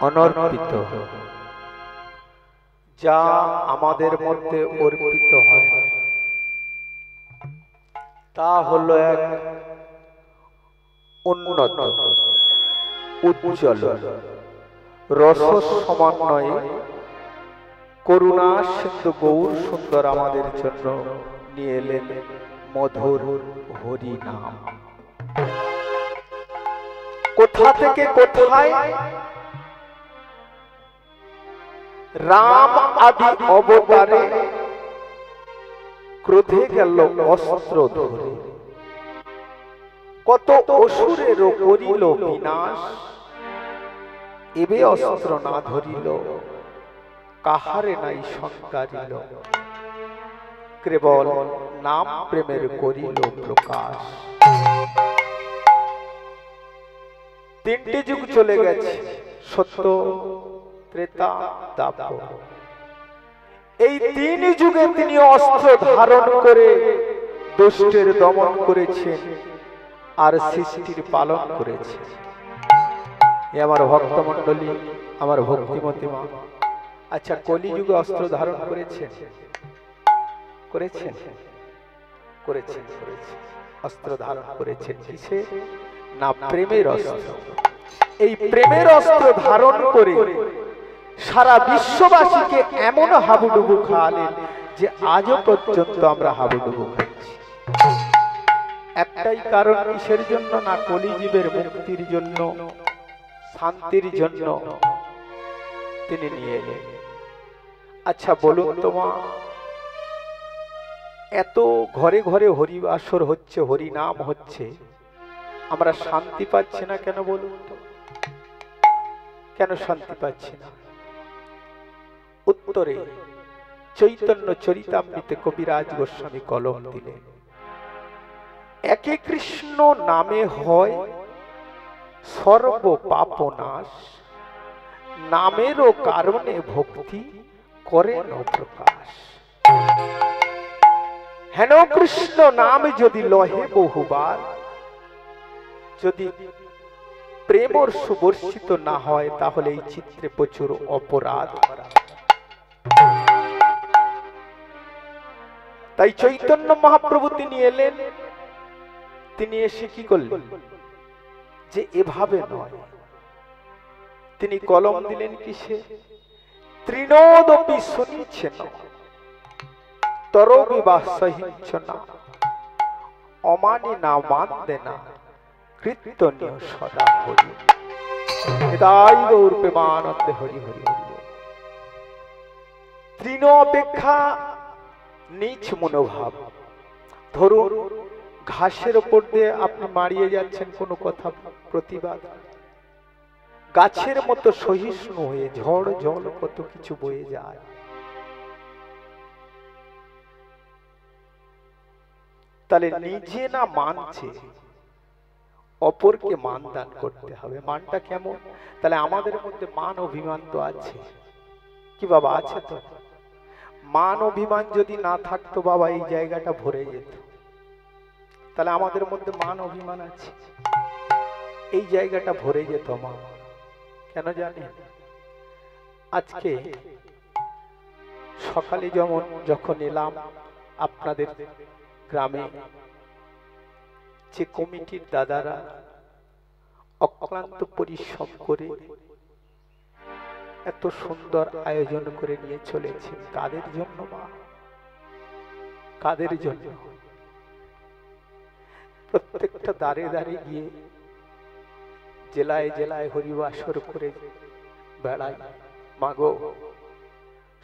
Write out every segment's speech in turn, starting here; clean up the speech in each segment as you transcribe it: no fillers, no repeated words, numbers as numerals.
অনর্পিত, যা আমাদের মধ্যে অর্পিত হয় না, তা হলো এক উন্নত উজ্জ্বল রস সমন্বয়ে করুণা সিন্ধু গৌর সুন্দর আমাদের জন্য নিয়ে এলেন মধুর হরি নাম। কোথা থেকে কোথায় রাম আদি অবতারে ক্রোধে গেল অস্ত্র ধরে, কত অসুরের করিল বিনাশ, এবে অস্ত্র না ধরিল কাহারে নাই সংকারিল, কেবল নাম প্রেমের করিল প্রকাশ। তিনটি যুগ চলে গেছে, সত্য ত্রেতা দ্বাপর। এই তিন যুগে তিনি অস্ত্র ধারণ করে দুষ্টের দমন করেছেন আর সৃষ্টির পালন করেছেন। এ আমার ভক্তমণ্ডলী, আমার ভক্তিমতী মা, আচ্ছা কলিযুগে অস্ত্র ধারণ করেছেন? করেছেন? করেছেন, করেছেন। অস্ত্র ধারণ করেছেন কিসে? না প্রেমের অস্ত্র। এই প্রেমের অস্ত্র ধারণ করে সারা বিশ্ববাসীকে এমন হাবুডুবু খাওয়ালেন যে আজও পর্যন্ত আমরা হাবুডুবু খাচ্ছি। একটাই কারণ, কিসের জন্য? না কলিজীবের মুক্তির জন্য, শান্তির জন্য তিনি নিয়ে এলেন। আচ্ছা বলুন তো মা, এত ঘরে ঘরে হরিবাসর হচ্ছে, হরি নাম হচ্ছে, আমরা শান্তি পাচ্ছি না কেন বলুন তো? কেন শান্তি পাচ্ছি না? উত্তরে চৈতন্য চরিতামৃতে কবিরাজ গোস্বামী কলম দিলেন, একে কৃষ্ণ নামে হয় সর্ব পাপ নাশ, নামেরও কারণে ভক্তি করেন প্রকাশ। হেন কৃষ্ণ নাম যদি লহে বহুবার, যদি প্রেমর সুবর্ষিত না হয়, তাহলে এই চিত্রে প্রচুর অপরাধ। তাই চৈতন্য মহাপ্রভু তিনি এলেন, তিনি এসে কি করলেন? যে এভাবে নয়, তিনি কলম দিলেন কিসে? তৃণোদপি শুনিছে না, তরবি বা সহিচ্ছ না, অমানি না মানদে না, কীর্তনীয় সদা হরি। হৃদয় গৌর প্রেমানন্দে হরি হরি হরি। তৃণ অপেক্ষা নীচ মনোভাব। ধরুন ঘাসের ওপর দিয়ে আপনি মারিয়ে যাচ্ছেন, কোনো কথা প্রতিবাদ, গাছের মতো সহিষ্ণু হয়ে ঝড় জল কত কিছু বয়ে যায়। তাহলে নিজে না মানছে, অপরকে মান দান করতে হবে। মানটা কেমন? তাহলে আমাদের মধ্যে মান অভিমান তো আছে কি বাবা? আছে তো। মান অভিমান যদি না থাকতো বাবা, এই জায়গাটা ভরে যেত। তাহলে আমাদের মধ্যে মান অভিমান আছে, এই জায়গাটা ভরে যেত মা। কেন জানেন? আজকে সকালে যখন এলাম আপনাদের গ্রামে, যে কমিটির দাদারা অক্লান্ত পরিশ্রম করে এত সুন্দর আয়োজন করে নিয়ে চলেছে, কাদের জন্য মা? কাদের জন্য? প্রত্যেকটা দাঁড়ে দাঁড়ে গিয়ে জেলায় জেলায় হরিবাসর করে বেড়ায়। মাগো,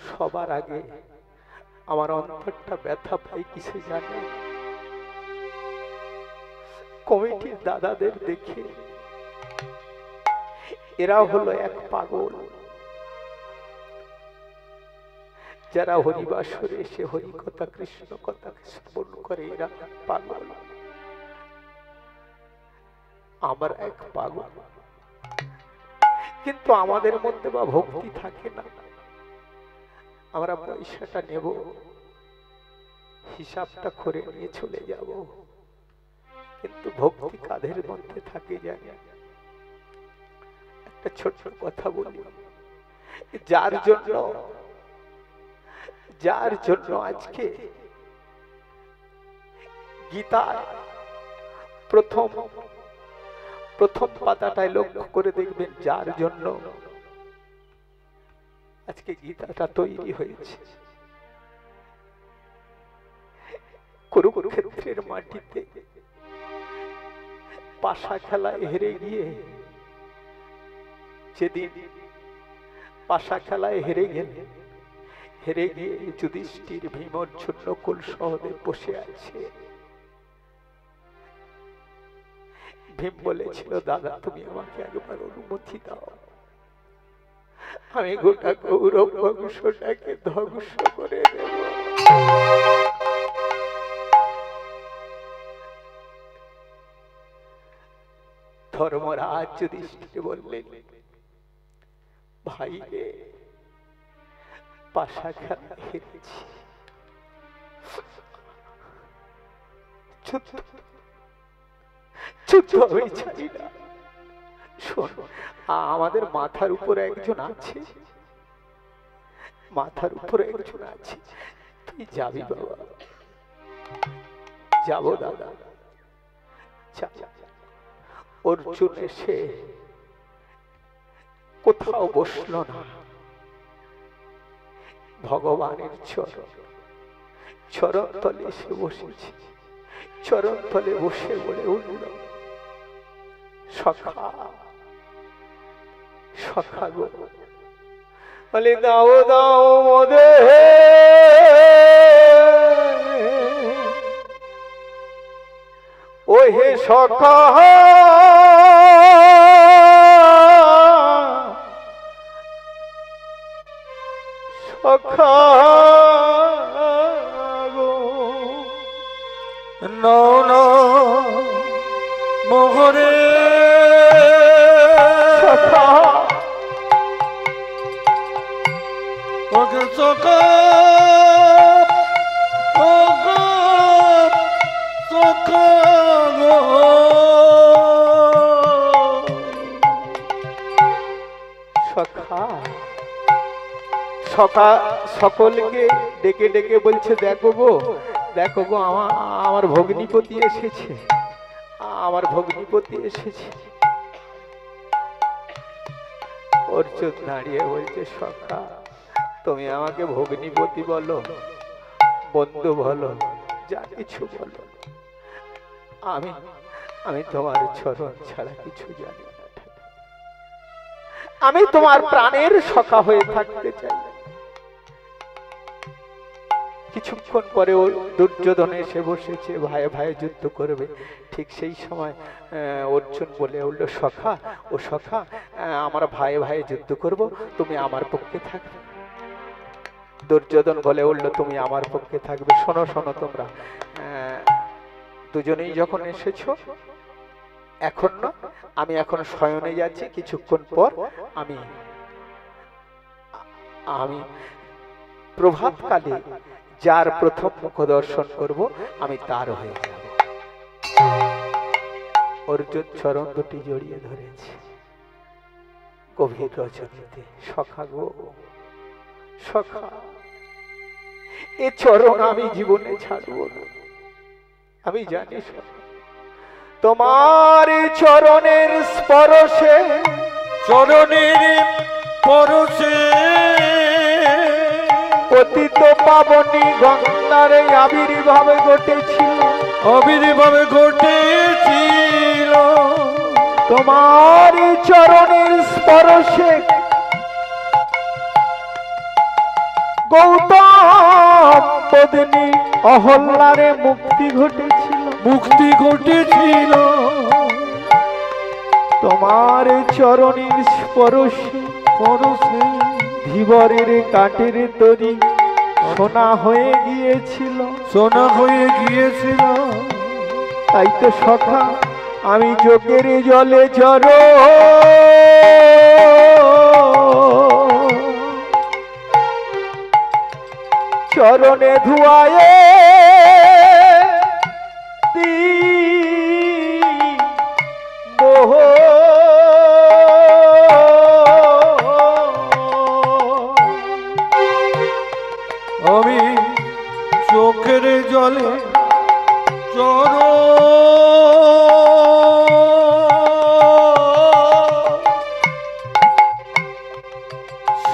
সবার আগে আমার অন্তরটা ব্যথা পাই কিসে জানে? কমিটির দাদাদের দেখে। এরা হলো এক পাগল, যারা হরিবাসরে এসে হরি কথা কৃষ্ণ কথা শ্রবণ করে, এরা পাগল। আমরা এক পাগল, কিন্তু আমাদের মধ্যে বা ভক্তি থাকে না। আমরা পয়সাটা নেব, হিসাবটা করে নিয়ে চলে যাব, কিন্তু ভক্তি কাদের মধ্যে থাকে জানি? একটা ছোট্ট কথা বলি, যার জন্য আজকে গীতা প্রথম পাতাটায় লক্ষ্য করে দেখবেন, যার জন্য আজকে গীতাটা তৈরি হয়েছে। কুরুক্ষেত্রের মাটিতে পাশা খেলায় হেরে গিয়ে, যেদিন পাশা খেলায় হেরে গিয়ে যুধিষ্ঠির ভীম অর্জুন নকুল সহদেব বসে আছে। ভীম বলেছিল, দাদা তুমি আমাকে একবার অনুমতি দাও, আমি গোটা কৌরব বংশটাকে ধ্বংস করে দেব। ধর্মরাজ যুধিষ্ঠির বললেন, ভাই রে, পাশা খেলা হেরেছি, যুদ্ধ আমি চাই না। শোন, আমাদের মাথার উপরে একজন আছে, তুই যাবি বাবা? যাবো দাদা। অর্জুন এসে কোথাও বসলো না, ভগবানের চরণ তলে এসে বসেছে। চরণ তলে বসে বলে উঠল, সখা গো, বলে দাও দাও মোদে, ও হে সখা, সখা গো, নাও না মোহরে, সখা ওকে সখা, সখা গো, সখা। সখা সকলকে ডেকে ডেকে বলছে, দেখো গো আমার ভগ্নিপতি এসেছে, অর্জুন দাঁড়িয়ে বলছে, সখা তুমি আমাকে ভগ্নিপতি বলো, বন্ধু বলো, যা কিছু বলো, আমি তোমার চরণ ছাড়া কিছু জানি না। আমি তোমার প্রাণের সখা হয়ে থাকতে চাই। কিছুক্ষণ পরে দুর্যোধন এসে বসেছে, ভাই ভাই যুদ্ধ করবে। ঠিক সেই সময় অর্জুন বলে উঠল, সখা ও সখা, আমরা ভাই ভাই যুদ্ধ করব, তুমি আমার পক্ষে থাকবে। দুর্যোধন বলে উঠল, তুমি আমার পক্ষে থাকবে। শোনো শোনো তোমরা, দুজনেই যখন এসেছো, এখন না, আমি এখন শয়নে যাচ্ছি, কিছুক্ষণ পর আমি প্রভাতকালে যার প্রথম মুখ দর্শন করব, আমি তার হয়ে যাব। অর্জুন চরণ দুটি জড়িয়ে ধরেছে, গভীর রজনীতে, সখা গো, সখা, এ চরণ আমি জীবনে ছাড়ব না। আমি জানি তোমার চরণের স্পর্শে, পতিত পাবনী গঙ্গার আবির্ভাব ঘটেছিল, তোমার চরণের স্পর্শে গৌতম পত্নী অহল্যারে মুক্তি ঘটেছিল, তোমার চরণের স্পর্শে ধীবরের কাঠের তরি সোনা হয়ে গিয়েছিল। তাই তো সখা আমি চোখের জলে জড়, চরণে ধুয়ায়ে মোহ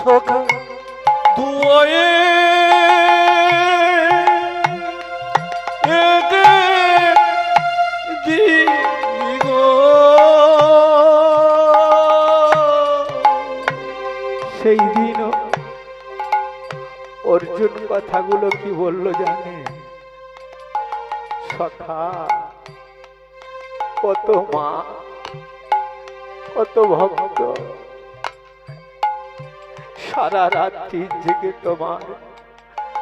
সখা ধুয়ে সেই দিনও অর্জুন কথাগুলো কি বললো জানে? সখা, কত মা, কত ভক্ত সারা রাত্রি জেগে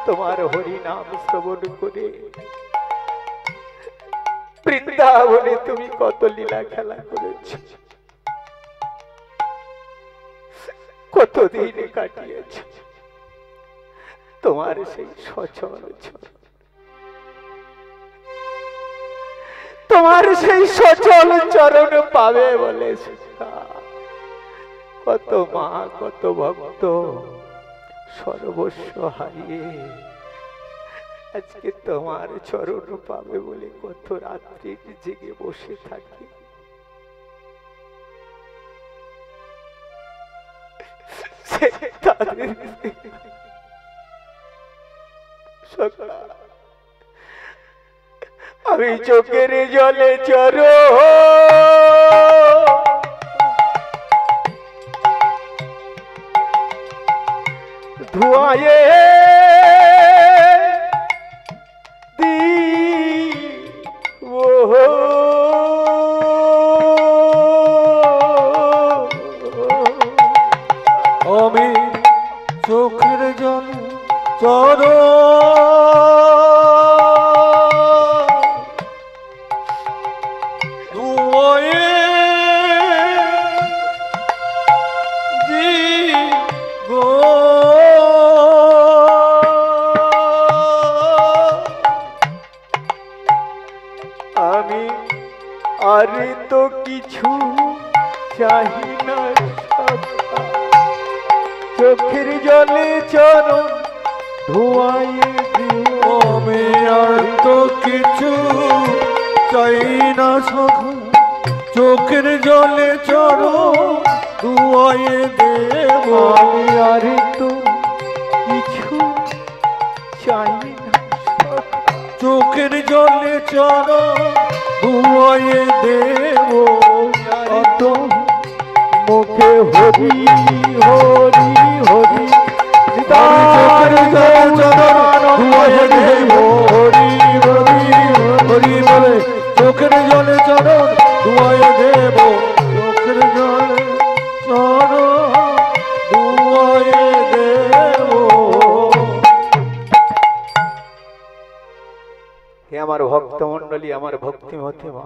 তোমার হরি নাম শ্রবণ করে বৃন্দাবনে তুমি কত লীলা খেলা করেছ, কতদিন কাটিয়েছ তোমার সেই সচল চরণ, তোমার সেই সচল চরণ পাবে বলে কত মা, কত ভক্ত সর্বস্ব হারিয়ে আজকে তোমার চরণ পাবে বলে কত রাত্রি জেগে বসে থাকি। আমি চোখের জলে চরো ধুয়ায়ে আমি চোখের জলে চরো আমি আর তো কিছু চাহি না, চোখের জলে চরণ ধোয়াইয়ে দিও। আমি আর তো কিছু চাই না সখা, চোখের জলে চরণ ধোয়াইয়ে দেব। আমি আর তো কিছু চাই না, চোখের জলে চরণ ধোয়াইয়ে দেব। অত মুখে হরি হরি হরি, চোখের জলে চরণ ধোয়াইয়ে দেব। হরি হরি হরি বলে চোখের জলে চরণ ধোয়াইয়ে দেব। চোখের জলে চরণ ধোয়াইয়ে দেব। হে আমার ভক্ত মন্ডলী, আমার ভক্তিমতী মা,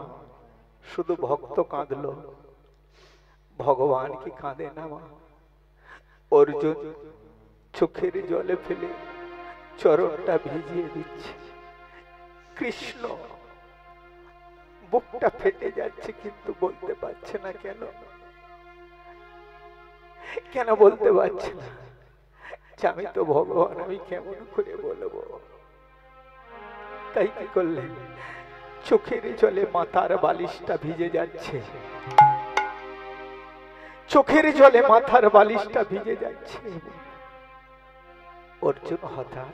শুধু ভক্ত কাঁদলো, ভগবান কি কাঁদে না মা? অর্জুন চোখের জলে ফেলে চরণটা ভিজিয়ে দিচ্ছে, কৃষ্ণ বুকটা ফেটে যাচ্ছে কিন্তু বলতে পারছে না। কেন কেন বলতে পারছে না? আমি তো ভগবান, আমি কেমন করে বলবো? তাই কি করলেন? চোখের জলে মাথার বালিশটা ভিজে যাচ্ছে, চোখের জলে মাথার বালিশটা ভিজে যাচ্ছে। অর্জুন হঠাৎ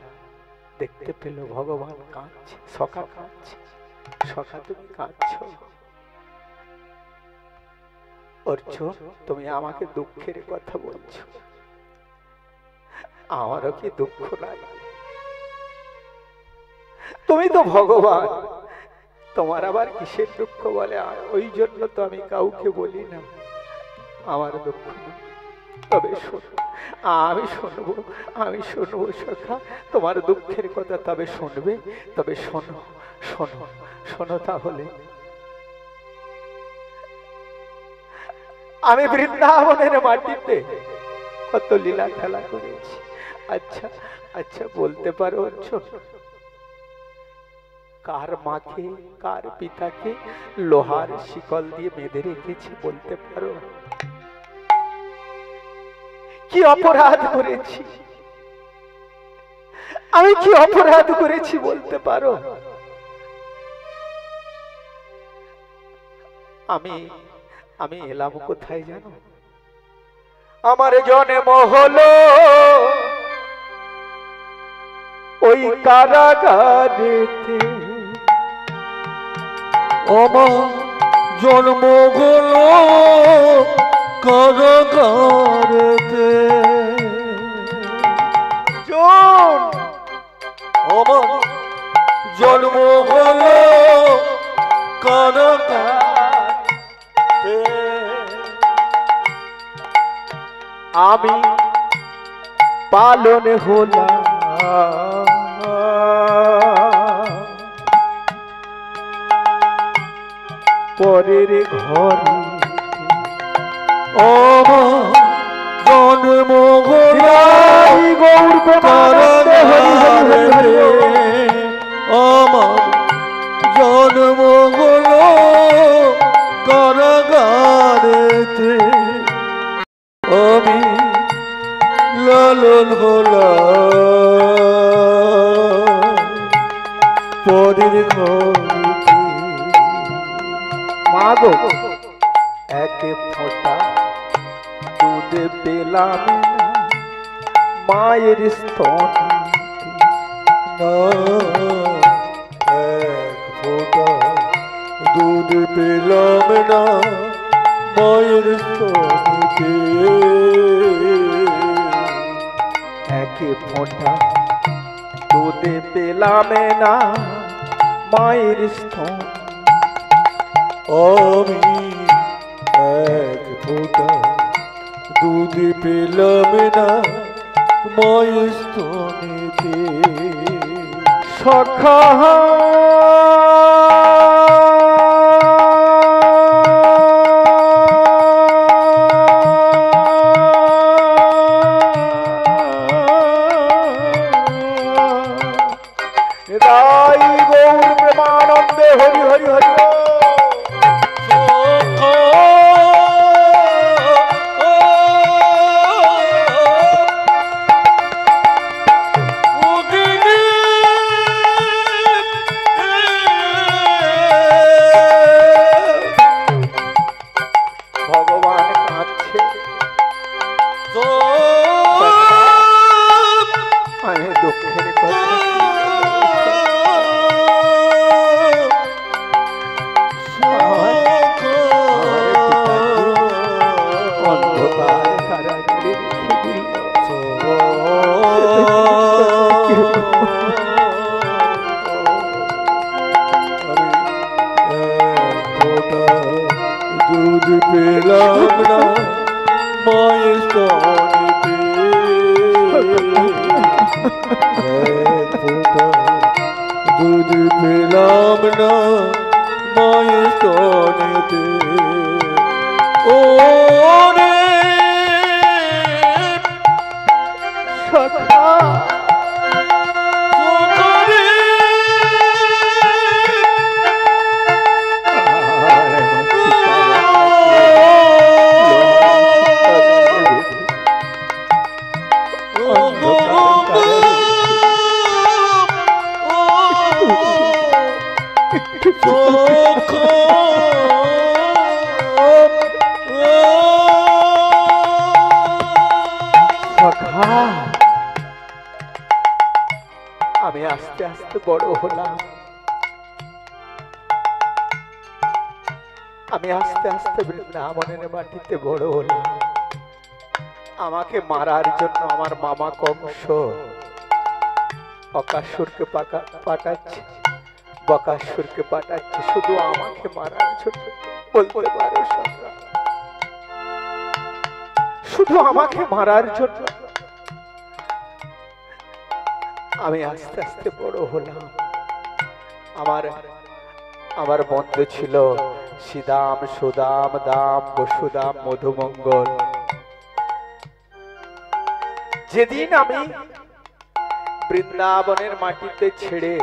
দেখতে পেল ভগবান কাঁদছে, সখা কাঁদছে। সখা, তুমি কাঁদছ? অর্জুন, তুমি আমাকে দুঃখের কথা বলছো, আমারও কি দুঃখ নাই? তুমি তো ভগবান, তোমার আবার কিসের দুঃখ বলে? ওই জন্য তো আমি কাউকে বলি না আমার দুঃখ নেই। তবে শোনো, আমি শুনবো সখা, তোমার দুঃখের কথা তবে শুনবে। তবে শোনো শোনো শোনো, তাহলে আমি বৃন্দাবনের মাটিতে কত লীলা খেলা করেছি। আচ্ছা আচ্ছা, বলতে পারো অর্জুন, কার মাকে, কার পিতাকে লোহার শিকল দিয়ে বেঁধে রেখেছি বলতে পারো? কি অপরাধ করেছি আমি, কি অপরাধ করেছি বলতে পারো? আমি এলাম কোথায় জানো? আমার জন্ম হলো ওই কারাগারেতে, আমার জন্ম হলো কারাগারেতে। আমার জন্ম হলো কারাগারে, আমি পালন হলাম পরের ঘরে। আমার জন্ম হলো কারাগারেতে, আমার জন্ম হলো কারাগারেতে। আমি লালন হলাম পরের ঘরেতে। মা গো এক ফোঁটা দুধ পেলাম না মায়ের স্তন, না এক ফোঁটা দুধ পেলাম না মায়ের স্তনেতে। এক ফোঁটা দুধ পেলাম না মায়ের স্তন। আমি এক ফোঁটা দুধ পেলাম না মায়ের স্তনেতে। সখা রাই গৌর প্রেমানন্দে হরি হরি হরি। ভগবান কাঁদছে, আমি দুঃখের কথা অন্ধকার কারাগারে রেখে দিল। দুধ পেলাম না মায়ের স্তনেতে। এক ফোঁটা দুধ পেলাম না মায়ের স্তনেতে। ও রে সখা আমি আস্তে আস্তে বড় হলাম, আমি আস্তে আস্তে বৃন্দাবনের মাটিতে বড় হলাম। আমাকে মারার জন্য আমার মামা কংস অকাসুরকে পাঠাচ্ছে, বকাসুরকে পাঠাচ্ছে শুধু আমাকে মারার জন্য। বলতে পারো সখা, শুধু আমাকে মারার জন্য। আমি আস্তে আস্তে বড় হলাম। আমার বন্ধু ছিল শ্রীদাম, সুদাম, দাম, বসুদাম, মধুমঙ্গল। যেদিন আমি বৃন্দাবনের মাটিতে ছেড়ে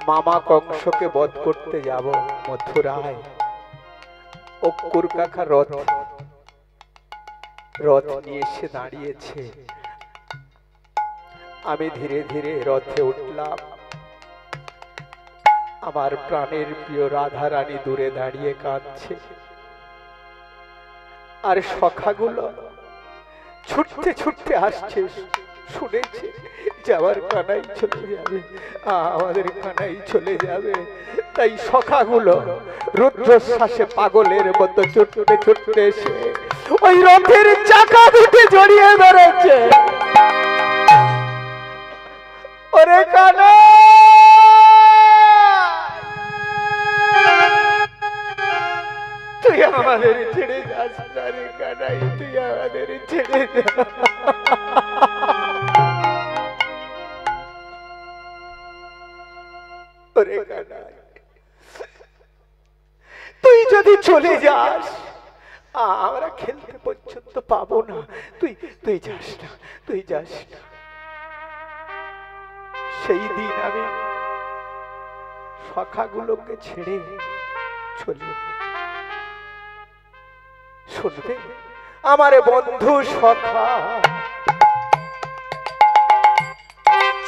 মামা কংসকে বধ করতে যাব মথুরায়, অক্কুর কাকা রথ নিয়ে এসে দাঁড়িয়েছে। আমি ধীরে ধীরে রথে উঠলাম। আমার প্রাণের প্রিয় রাধা রানী দূরে দাঁড়িয়ে কাঁদছে। আর সখাগুলো ছুটতে ছুটতে আসছে, শুনেছে যাওয়ার কানাই চলে যাবে, আমাদের কানাই চলে যাবে। তাই সখাগুলো রুদ্রশ্বাসে পাগলের মতো ছুটতে ছুটতে এসে ওই রথের চাকা দুটো জড়িয়ে ধরেছে। ওরে কানা, তুই আমাদের ছেড়ে যাস না রে কানাই, তুই আমাদের ছেড়ে যা। ওরে কানাই, তুই যদি চলে যাস আমরা খেলতে পর্যন্ত পাবো না। তুই তুই যাস না, তুই যাস না। সেই দিন আমি সখাগুলোকে ছেড়ে চলে, শুনবে আমার বন্ধু সখা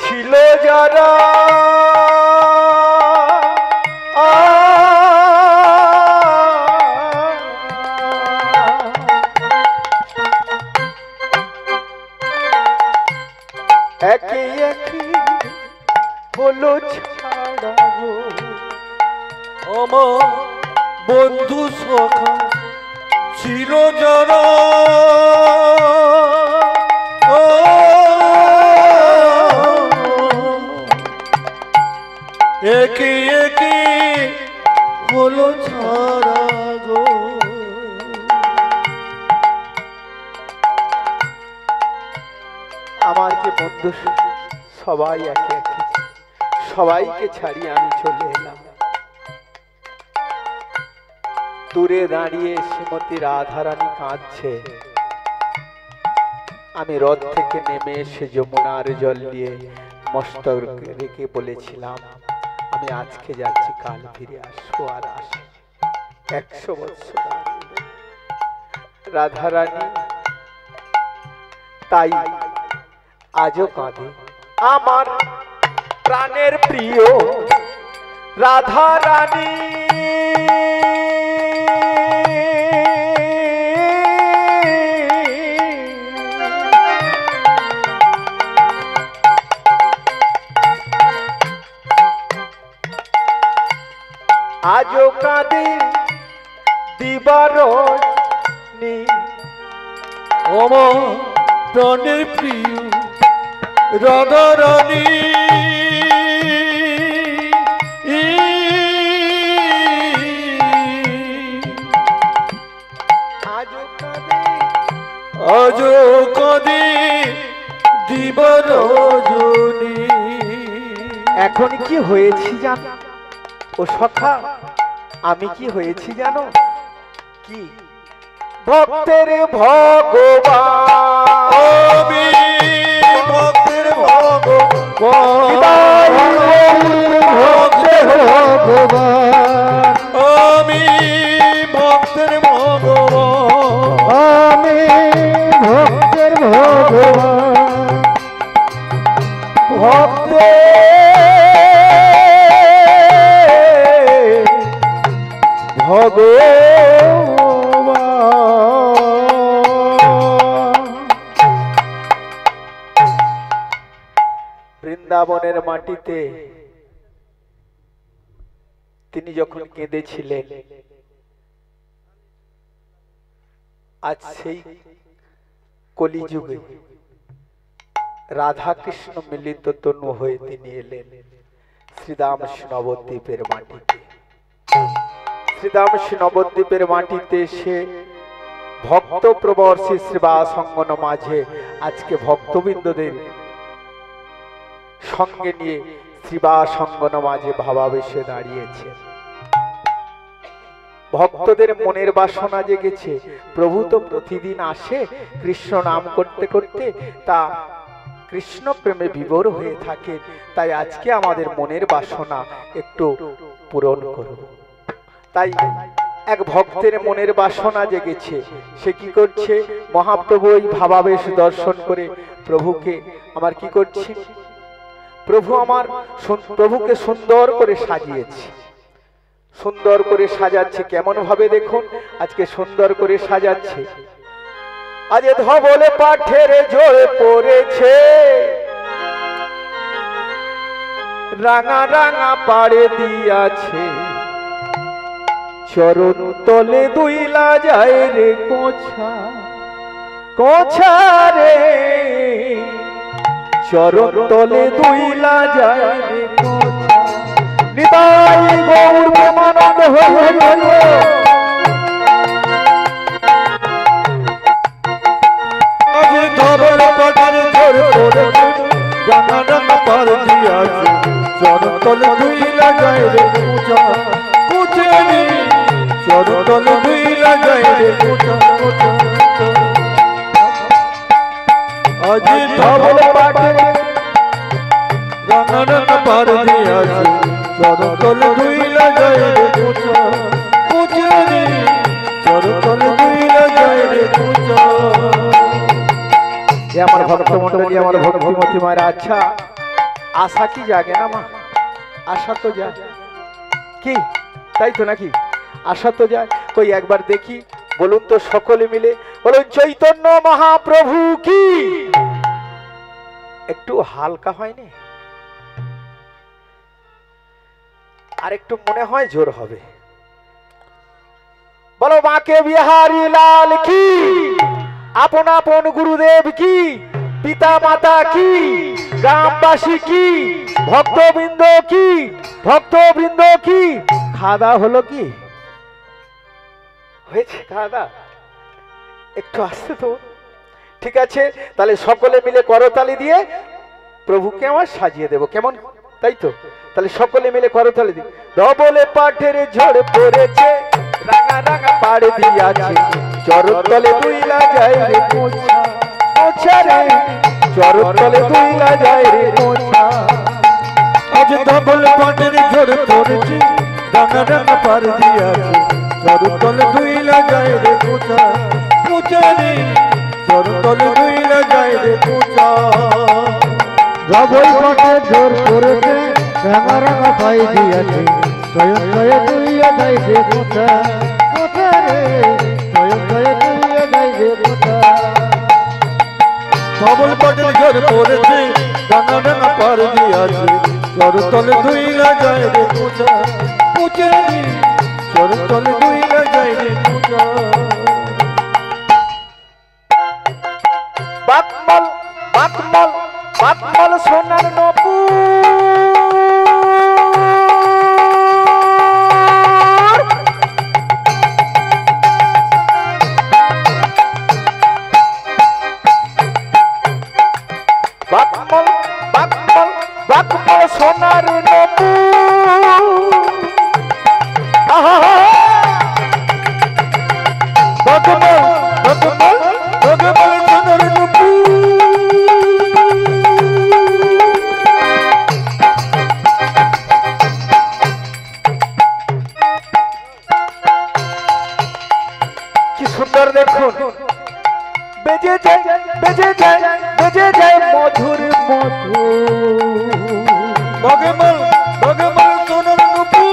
ছিল যারা, একে একে হলো ছাড়াবো। আমার বন্ধু সখা ছিল যারা, একে একে হলো ছাড়া গো। আমার যে বন্ধু সবাই একে একে, সবাইকে ছাড়িয়ে আমি চলে এলাম। দূরে দাঁড়িয়ে শ্রীমতী রাধারানী কাঁদছে। আমি রথ থেকে নেমে এসে যমুনার জল নিয়ে মস্তক রেখে বলেছিলাম আমি আজকে যাচ্ছি, কাল ফিরে আসবো। আর আসে 100 বছর রাধারানী তাই আজও কাঁদে। আমার প্রাণের প্রিয় রাধারানী, আজও কাঁদে দিবারণী। আমার প্রাণের প্রিয় রাধারানী, আজও কাঁদে দিবারজনী। এখন কি হয়েছি জানো ও সখা, আমি কি হয়েছি জানো? কি ভক্তের ভগবান, আমি ভক্তের ভগবান, ভক্তের ভগবান, আমি ভক্তের ভগবান, আমি ভক্তের ভগবান, ভক্তের বৃন্দাবনের মাটিতে তিনি যখন কেঁদেছিলেন, আজ সেই কলিযুগে রাধা কৃষ্ণ মিলিত তনু হয়ে তিনি এলেন শ্রীরাম নবদ্বীপের মাটিতে। শ্রীরাম নবদ্বীপের মাটিতে সে ভক্ত প্রবর শ্রী শ্রীবাসঙ্গন মাঝে আজকে ভক্তবৃন্দদের সঙ্গে নিয়ে শ্রীবাসঙ্গন মাঝে ভাবাবেশে দাঁড়িয়েছে। ভক্তদের মনের বাসনা জেগেছে, প্রভু তো প্রতিদিন আসে কৃষ্ণ নাম করতে করতে, তা কৃষ্ণ প্রেমে বিভোর হয়ে থাকে। তাই আজকে আমাদের মনের বাসনা একটু পূরণ করব। তাই এক ভক্তের মনের বাসনা জেগেছে, সে কি করছে? মহাপ্রভু এই ভাবাবেশ দর্শন করে প্রভুকে আমার কি করছে? প্রভু আমার প্রভুকে সুন্দর করে সাজিয়েছে। সুন্দর করে সাজাচ্ছে, কেমন ভাবে দেখুন আজকে সুন্দর করে সাজাচ্ছে। আজ ধবলে পাঠের জোরে পড়েছে, রাঙা রাঙা পাড়ে দিয়াছে, চরণ তলে দুইলা যায় রে কোছা, কোছা রে, চরণ তলে দুইলা যায় রে কোছা। নিতাই গৌর প্রেমানন্দ হরি হরি। আজ ধবল পাঠের জোরে পড়েছে, রাঙা রাঙা পাড় দিয়াছে, চরণ তলে দুইলা যায় রে কোছা, কোছা রে, চরণ তলে দুইলা যায় রে কোছা, কোছা। আজ ধবল পাঠের রাঙা রাঙা পাড় দিয়াছে, চরণ তলে দুইলা যায় রে কোছা, কোছা রে, চরণ তলে দুইলা যায় রে কোছা। আমার ভক্ত মন্ডলী, আমার ভক্তিমতী মায়ের, আচ্ছা আশা কি জাগে না মা? আশা তো যায় কি, তাই তো নাকি? আশা তো যায়। কই একবার দেখি, বলুন তো সকলে মিলে বলুন চৈতন্য মহাপ্রভু কি। একটু হালকা হয়নি? আর একটু মনে হয় জোর হবে। বলো বাঁকে বিহারী লাল কি, আপন আপন গুরুদেব কি, পিতা মাতা কি, গ্রামবাসী কি, ভক্তবৃন্দ কি, ভক্তবৃন্দ কি। খাওয়া হলো কি? হয়েছে খাওয়া? একটু আসতে তো। ঠিক আছে, তাহলে সকলে মিলে করতালি দিয়ে প্রভুকে আমার সাজিয়ে দেব, কেমন? তাই তো, তাহলে সকলে মিলে করতালি দিই। ধবলে পাঠের ঝড় পড়েছে, রাঙা রাঙা পাড়ে দিয়াছে, চরণ তলে দুইলা যায় রে কোছা, কোছা রে, চরণ তলে দুইলা যায় রে কোছা। আজ ধবল পাঠের ঝড় পড়েছে, রাঙা রাঙা পাড় দিয়াছে, চরণ তলে দুইলা যায় রে কোছা, কোছা রে, চরণ তলে দুইলা যায় রে কোছা। ধবল পাঠের ঝড় পড়েছে, রাঙা রাঙা পাই দিয়াছে, স্বয়ং স্বয়ে দুইয়া যায় রে কোছা, কোছা রে, স্বয়ং স্বয়ে দুইয়া যায় রে কোছা। ধবল পাঠের ঝড় পড়েছে, রাঙা রাঙা পাড় দিয়াছে, চরণ তলে দুইলা যায় রে কোছা, কোছা রে, চরণ তলে দুইলা যায় রে কোছা। বাকমল বাকমল বাকমল সোনার নপুর, বাকমল বাকমল বাকমল সোনার নপুর। আহা বাকমল বাকমল বাকমল সোনার নূপুর। কি সুন্দর দেখুন, বেজে যায় বেজে যায় বেজে যায় মধুর মধুর। বাকমল বাকমল সোনার নূপুর।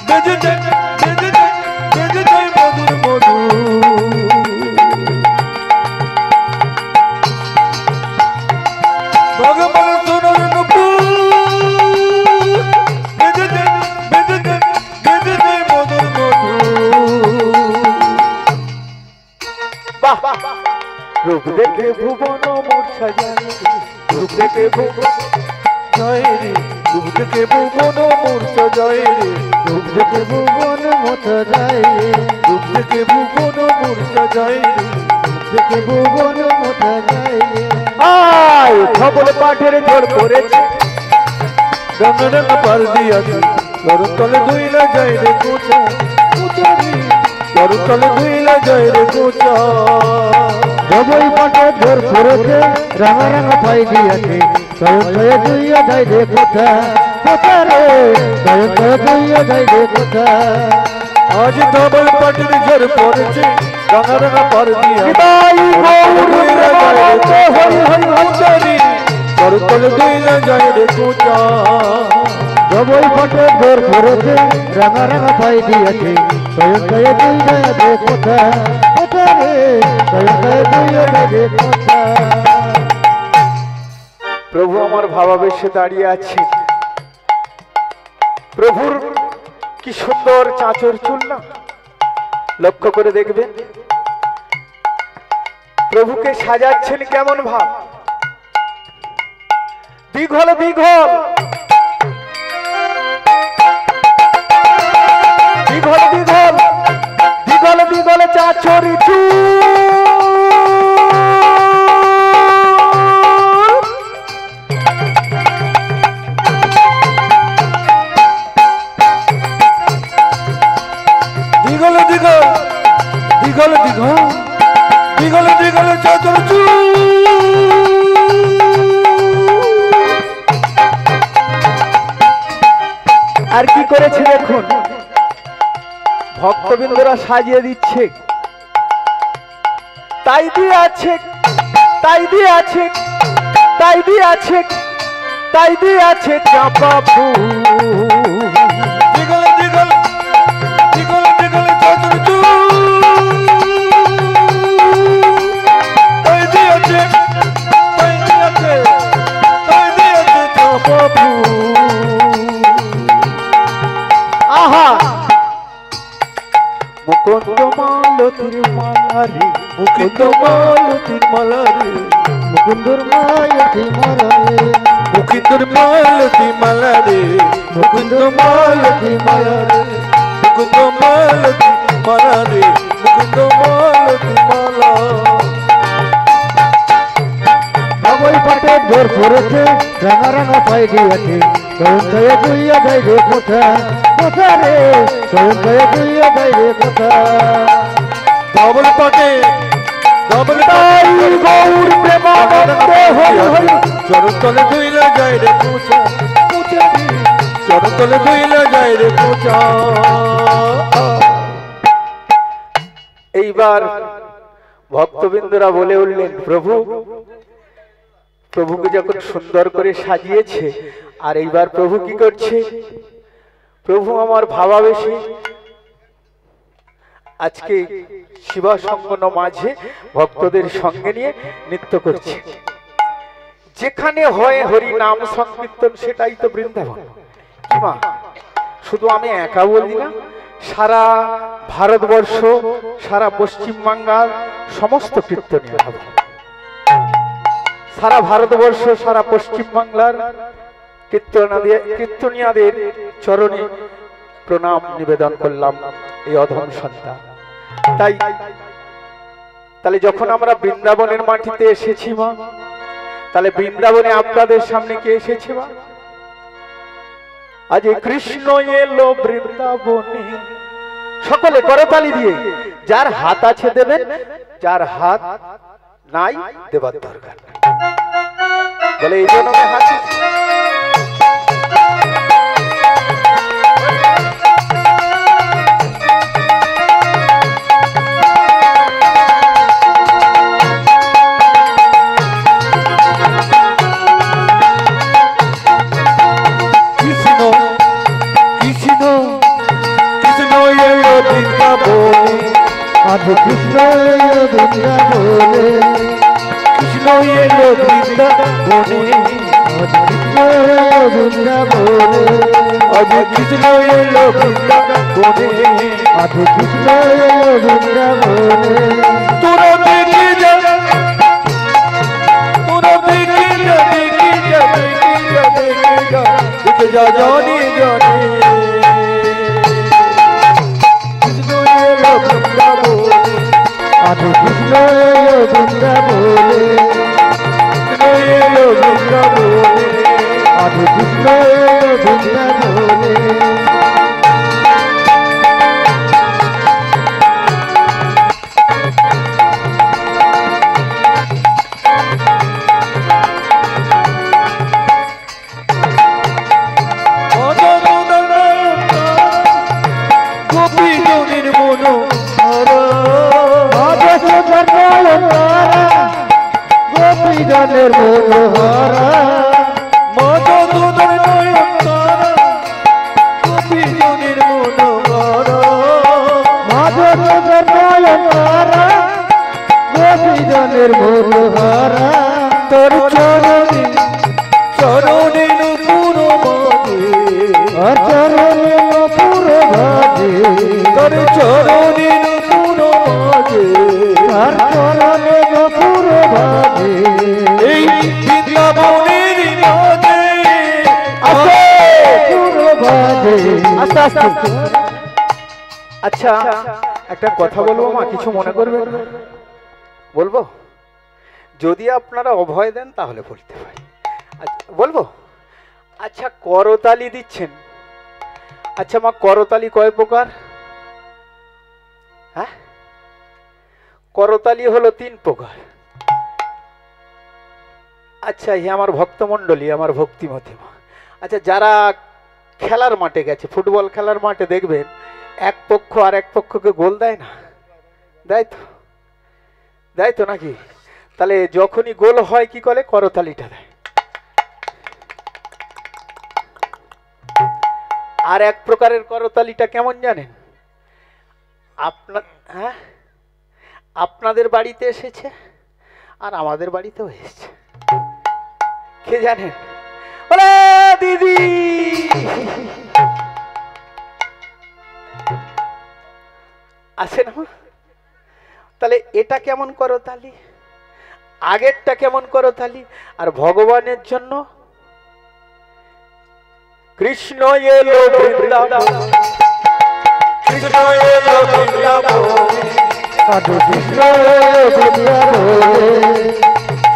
বেজে যায় বেজে যায় বেজে যায় মধুর মধুর। বাকমল সোনার নূপুর। বেজে যায় বেজে যায় বেজে যায় মধুর মধুর। বাহ, রূপ দেখে ভুবন মূর্ছা যায়, রূপ দেখে ভুবন জয় রে, রূপ থেকে ভুবন মূর্ছা জয় রে, রূপ দেখে ভুবন মোছা যায় রে, রূপ থেকে ভুবন মূর্ছা জয় রে। রূপ দেখে ভুবন মোছা যায় রে। আয় ধবল পাঠের ঝড় পড়েছে, রাঙা রাঙা পাড় দিয়াছে, চরণ তলে দুইলা যায় রে কোছা, কোছা রে, চরণ তলে দুইলা যায় রে কোছা। ধবল পাঠের ঝড় পড়েছে, রাঙা রাঙা পাই দিয়াছে, স্বয়ং স্বয়ে দুইয়া যায় রে কোছা, কোছা রে, স্বয়ং স্বয়ে দুইয়া যায় রে কোছা। আজ ধবল পাঠের ঝড় পড়েছে, গঙ্গা রঙা পার দিয়া নিতাই গৌর প্রেমানন্দে হরি হরি কুচারি চরতলে দুইলা যায় রে কুচা জবই ফটে জোর করেছে রাঙা রাঙা পাই দিয়েছে স্বয়ং জয়ে তুই যাবে কোথা কোথা রে স্বয়ং জয়ে তুই যাবে কোথা। প্রভু আমার ভাবাবেশে দাঁড়িয়ে আছে। প্রভুর কি সুন্দর চাঁচর চুল না, লক্ষ্য করে দেখবেন প্রভুকে সাজাচ্ছেন কেমন ভাব, দীঘল দীঘল দীঘল দীঘল দীঘল দীঘল চাঁচরি চুল, দিগল দিগল দিগল দিগল দিগল দিগল চাচর চুল আর কি করেছে দেখুন, ভক্তবৃন্দরা সাজিয়ে দিচ্ছে, তাই দিয়ে আছে তাই দিয়ে আছে তাই দিয়ে আছে তাই দিয়ে আছে চাপা ফুল, দিগল দিগল দিগল দিগল চাচর চুল তাই দিয়েছে তাই দিয়েছে তাই দিয়েছে চাপা ফুল। আহা মুকুন্দ মালতীর মালারি মুকুন্দ মালতীর মালারে মুকুন্দর মায়তি মারায়ে মুকুন্দর মালতী মালারে মুকুন্দ মালতী মালারে মুকুন্দ মালতী মালারে মুকুন্দ মালতী মালা জবই ফটে জোর করেছে রাঙা রাঙা পাই দিয়েছে স্বয়ং জয়ে তুই যাবে কোথা কোথা রে স্বয়ং জয়ে তুই যাবে কোথা। ডবল পাটে ডবল তাই গৌর প্রেমানন্দে হরি হরি চরতলে দুইলা যায় রে কুচা কুচারি চরতলে দুইলা যায় রে কুচা। এইবার ভক্তবৃন্দরা বলে উঠলেন প্রভু, প্রভুকে যখন সুন্দর করে সাজিয়েছে আর এইবার প্রভু কি করছে, প্রভু আমার ভাবাবেশে আজকে শিবাসঙ্গন মাঝে ভক্তদের সঙ্গে নিয়ে নৃত্য করছে। যেখানে হয় হরি নাম সংকীর্তন সেটাই তো বৃন্দাবন। কি মা, শুধু আমি একা বলি না, সারা ভারতবর্ষ সারা পশ্চিমবাংলার সমস্ত কীর্তনীয় হবে, সারা ভারতবর্ষ সারা পশ্চিমবাংলার কীর্তনীয়াদের চরণে প্রণাম নিবেদন করলাম এই অধম সন্তান। তাহলে যখন আমরা বৃন্দাবনের মাটিতে এসেছি মা, তাহলে বৃন্দাবনে আপনাদের সামনে কে এসেছে মা? আজ কৃষ্ণ এলো বৃন্দাবনে, সকলে করতালি দিয়ে, যার হাত আছে দেবেন, যার হাত নাই দেবার দরকার নাই। বলে এই জন্য হাত আজ কৃষ্ণ বৃন্দাবনে কৃষ্ণ এলো বৃন্দাবনে আজ কৃষ্ণ বৃন্দাবনে আজ কৃষ্ণ এলো বৃন্দাবনে আজ কৃষ্ণ বৃন্দাবনে তোরা দেখে যা তোরা দেখে যা দেখে যা দেখে যা দেখে যা দেখে যা জানি জানি কৃষ্ণ এলো বৃন্দাবনে আজ কৃষ্ণ বৃন্দাবনে কৃষ্ণ এলো বৃন্দাবনে আজ কৃষ্ণ বৃন্দাবনে আজ গোপীজনের মনোহরা মধুসূদন নয়নতারা গোপীজনের মনোহরা মধুসূদন নয়নতারা গোপীজনের মনোহরা তোর চরণে চরণে নূপুর বাজে চরণে নূপুর বাজে তোর চরণে নূপুর বাজে চরণে নূপুর বাজে এই বৃন্দাবনের মাঝে নূপুর বাজে আস্তে আস্তে। আচ্ছা একটা কথা বলবো মা, কিছু মনে করবেন না? বলবো? যদি আপনারা অভয় দেন তাহলে বলতে পারি। আচ্ছা বলবো? আচ্ছা করতালি দিচ্ছেন, আচ্ছা মা করতালি কয় প্রকার? হ্যাঁ, করতালি হলো 3 প্রকার। আচ্ছা হে আমার ভক্তমণ্ডলী, আমার ভক্তিমতী মা, আচ্ছা যারা খেলার মাঠে গেছে, ফুটবল খেলার মাঠে দেখবেন এক পক্ষ আর এক পক্ষকে গোল দেয় না, দেয় তো? দেয় তো নাকি? তাহলে যখনই গোল হয় কি করে? করতালিটা দেয়। আর এক প্রকারের করতালিটা কেমন জানেন? হ্যাঁ, আপনাদের বাড়িতে এসেছে আর আমাদের বাড়িতেও এসেছে, কে জানেন? ওরে দিদি, আছে না? তাহলে এটা কেমন করতালি, আগেরটা কেমন করতালি? আর ভগবানের জন্য কৃষ্ণ এলো বৃন্দাবন, কৃষ্ণ এলো বৃন্দাবন, সাধু কৃষ্ণ বৃন্দাবনে,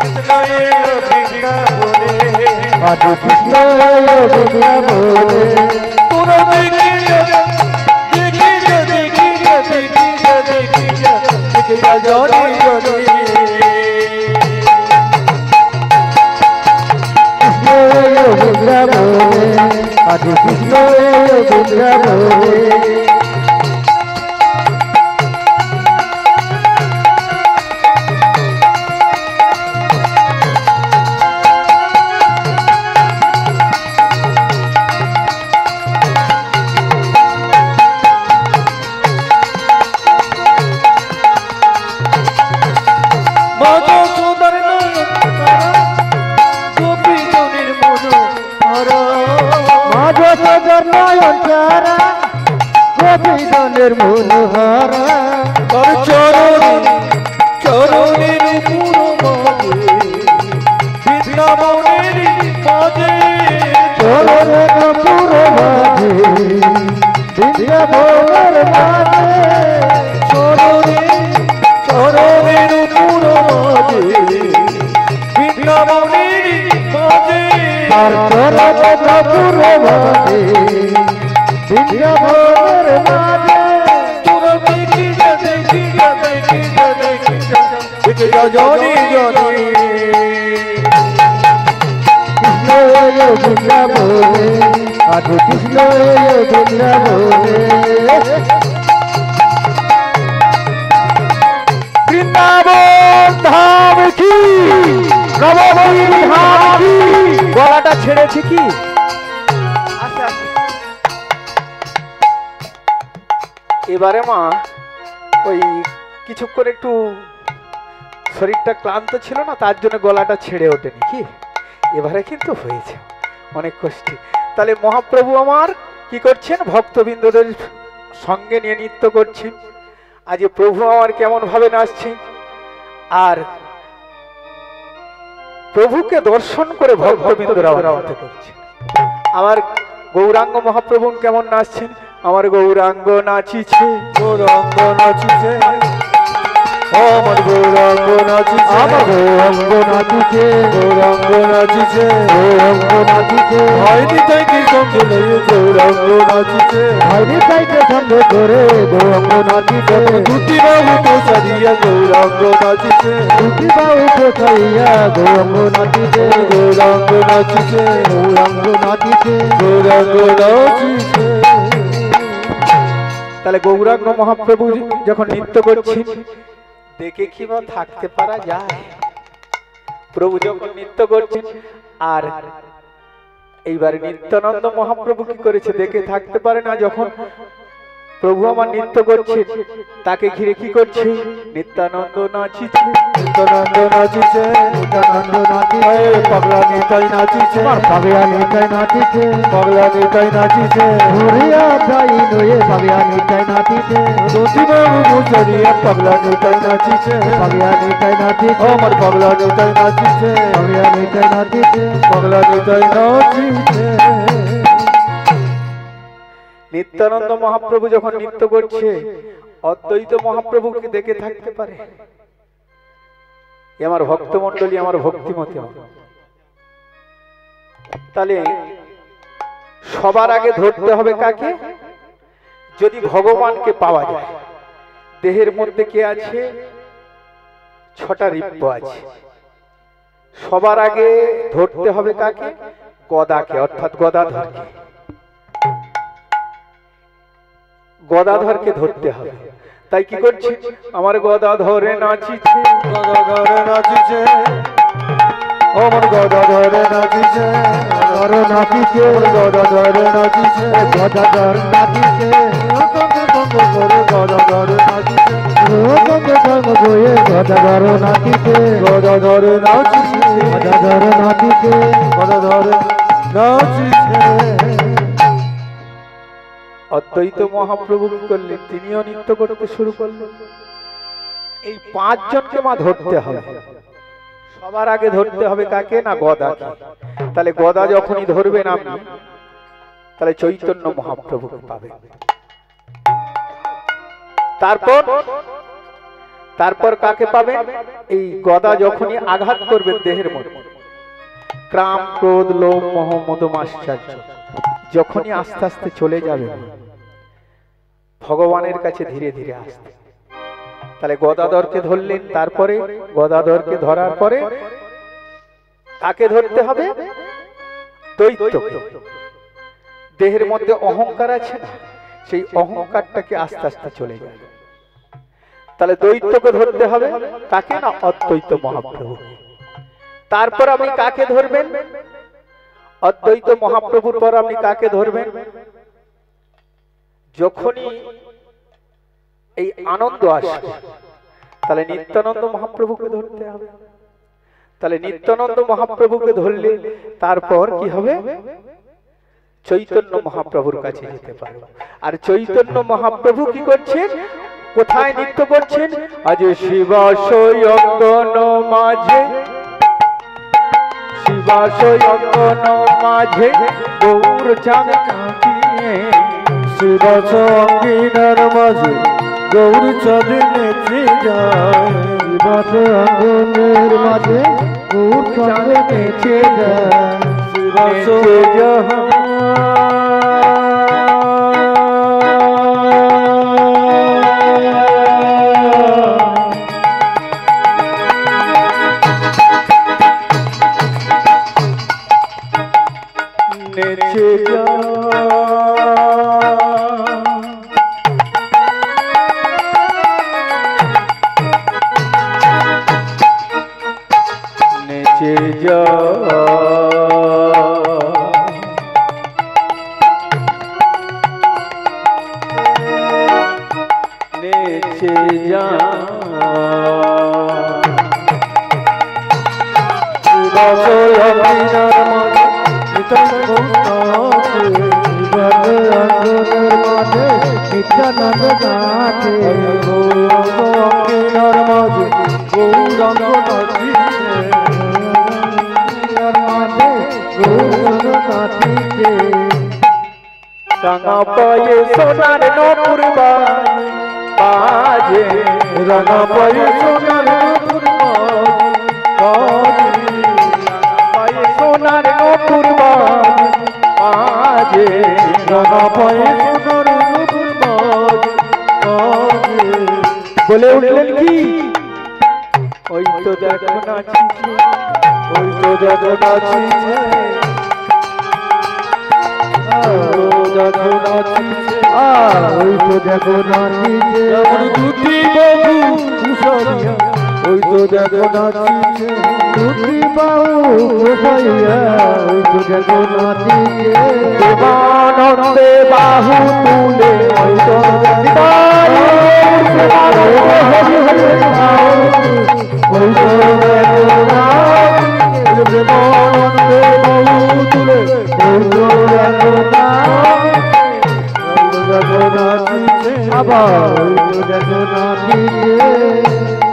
কৃষ্ণ এলো বৃন্দাবনে, সাধু কৃষ্ণ বৃন্দাবনে, তোর দেখিয়া দেখিয়া দেখিয়া দেখিয়া দেখিয়া দেখিয়া জনি জনি কৃষ্ণ বৃন্দাবনে, সাধু কৃষ্ণ বৃন্দাবনে। মধুসূদন নয়নতারা গোপীজনের মনোহরা মধুসূদন নয়নতারা গোপীজনের মনোহরা তোর চরণে চরণে নূপুর বাজে বৃন্দাবনের মাঝে চরণে নূপুর বাজে বৃন্দাবনের মাঝে চরণে চরণে নূপুর বাজে বৃন্দাবনের মাঝে আর চরণে নূপুর বাজে বৃন্দাবনের মাঝে। তোরা দেখিয়া দেখিয়া দেখিয়া দেখিয়া দেখিয়া জনি জনি কৃষ্ণ বৃন্দাবনে, সাধু কৃষ্ণ বৃন্দাবনে। বৃন্দাবন ধাম কি, নবদ্বীপ ধাম কি। গলাটা ছেড়েছে কি? আচ্ছা এবারে মা ওই কিছুক্ষণ একটু শরীরটা ক্লান্ত ছিল না, তার জন্য গলাটা ছেড়ে ওঠেনি কি, এবারে কিন্তু হয়েছে অনেক কষ্টে। তাহলে মহাপ্রভু আমার কি করছেন? ভক্তবৃন্দদের সঙ্গে নিয়ে নৃত্য করছেন। আজ প্রভু আমার কেমন ভাবে নাচছেন, আর প্রভুকে দর্শন করে ভক্তবৃন্দরা নৃত্য করছে। আমার গৌরাঙ্গ মহাপ্রভু কেমন নাচছেন? আমার গৌরাঙ্গ নাচিছে, গৌরাঙ্গ নাচিছে, আমার গৌরাঙ্গ নাচিছে, আমার গৌরাঙ্গ নাচিছে, গৌরাঙ্গ নাচিছে, গৌরাঙ্গ নাচিছে, হয়নি তাই কি সঙ্গে লয়ে গৌরাঙ্গ নাচিছে, হয়নি তাইকে সঙ্গে করে গৌরাঙ্গ নাচিছে, দুটি বাবু তো সারিয়া গৌরাঙ্গ নাচিছে, দুটি বাহু কোথাইয়া গৌরাঙ্গ নাচিছে, গৌরাঙ্গ নাচিছে, গৌরাঙ্গ নাচিছে, গৌরাঙ্গ নাচিছে। তাহলে গৌরাঙ্গ মহাপ্রভু যখন নৃত্য করছেন, দেখে কি বা থাকতে পারা যায়? প্রভু যখন নৃত্য করছেন, আর এইবারে নিত্যানন্দ মহাপ্রভু কি করেছে? দেখে থাকতে পারে না। যখন প্রভু আমার নৃত্য করছে, তাকে ঘিরে কি করছে? নিত্যানন্দ নাচিছে, নিত্যানন্দ নাচিছে, নিত্যানন্দ নাচিছে, পাগলা নিতাই নাচিছে, পাগলা নিতাই নাচিছে, পাগলা নিতাই নাচিছে, ঘুরিয়া যাই নয়ে পাগলা নিতাই নাচিছে, জ্যোতিবাবু মুচরিয়া পাগলা নিতাই নাচিছে, পাগলা নিতাই নাচিছে, আমার পাগলা নিতাই নাচিছে, পাগলা নিতাই নাচিছে, পাগলা নিতাই নাচিছে। নিত্যানন্দ মহাপ্রভু যখন নৃত্য করছে, অদ্বৈত মহাপ্রভুকে দেখে থাকতে পারে? আমার ভক্তমণ্ডলী, আমার ভক্তিমতী, তাহলে সবার আগে ধরতে হবে কাকে? যদি ভগবানকে পাওয়া যায়, দেহের মধ্যে কে আছে? 6টা রিপ্প আছে। সবার আগে ধরতে হবে কাকে? গদাকে, অর্থাৎ গদাধরকে। গদাধরকে ধরতে হবে। তাই কি করছে? আমার গদা ধরে নাচিছে, গদা ধরে নাচিছে, আমার গদা ধরে নাচিছে, ধর নাচিছে, গদা ধরে নাচিছে, গদা ধর নাচিছে, গদা ধরে নাচিছে, রোগকে ধর্ম বয়ে গদা ধর নাচিছে, গদা ধরে নাচিছে, গদা ধর নাচিছে, গদা ধরে নাচিছে। অদ্বৈত মহাপ্রভু কি করলেন? তিনিও নৃত্য করতে শুরু করলেন। এই 5 জনকে মা ধরতে হবে। সবার আগে ধরতে হবে কাকে? না গদাকে। তাহলে গদা যখনই ধরবেন আপনি, তাহলে চৈতন্য মহাপ্রভুকে পাবেন। তারপর কাকে পাবেন? এই গদা যখনই আঘাত করবেন দেহের মধ্যে, ক্রাম, ক্রোধ, লোভ, মোহ, মদ, মাশ্চর্য যখনই আস্তে আস্তে চলে যাবে ভগবানের কাছে ধীরে ধীরে আসতে, তাহলে গদাধরকে ধরলেন। তারপরে গদাধরকে ধরার পরে কাকে ধরতে হবে? দৈত্যকে। দেহের মধ্যে অহংকার আছে না, সেই অহংকারটাকে আস্তে আস্তে চলে যাবে। তাহলে দৈত্যকে ধরতে হবে কাকে? না অদ্বৈত মহাপ্রভু। তারপর আপনি কাকে ধরবেন? অদ্বৈত মহাপ্রভুর পর আপনি কাকে ধরবেন? যখনই এই আনন্দ আসবে, তাহলে নিত্যানন্দ মহাপ্রভুকে ধরতে হবে। তাহলে নিত্যানন্দ মহাপ্রভুকে ধরলে তারপর কি হবে? চৈতন্য মহাপ্রভুর কাছে যেতে পারবে। আর চৈতন্য মহাপ্রভু কি করছেন? কোথায় নৃত্য করছেন? আজ শিবাশয় অঙ্গন মাঝে, শিবাশয় অঙ্গন মাঝে গৌর চাঁদ কাটিয়ে, শিবাস অঙ্গিনার মাঝে গৌর চাঁদ নেচে যায়, শিবাস অঙ্গনের মাঝে গৌর চাঁদ নেচে যায়, শিবাস নেচে যা নেচে যা, শিবাস অঙ্গিনার মাঝে নিতাই গৌরনাথে, শিবাস অঙ্গনের মাঝে নিত্যানন্দ নাচে, অঙ্গিনার মাঝে গৌরাঙ্গ নাচিছে, মাঝে গৌরাঙ্গ নাচিছে, রাঙা পায়ে সোনার নপুর বাজে, রাঙা পায়ে সোনার নপুর বাজে, পায়ে সোনার নপুর বাজে, রাঙা পায়ে সোনার নপুর বাজে, বলে উঠলেন কি? ওই তো দেখো নাচিছে, ওই তো দেখো নাচিছে, দেখো নাচিছে, ওই তো দেখো নাচিছে, যেমন দুটি বাবু সরিয়া ওই তো দেখো নাচিছে দুটি বাহু ঘোষাইয়া ওই তো দেখো নাচিছে দেবানন্দে বাহু তুলে ওই তো দেবানন্দে বাহু তুলে আবার ওই তো দেখো নাচিছে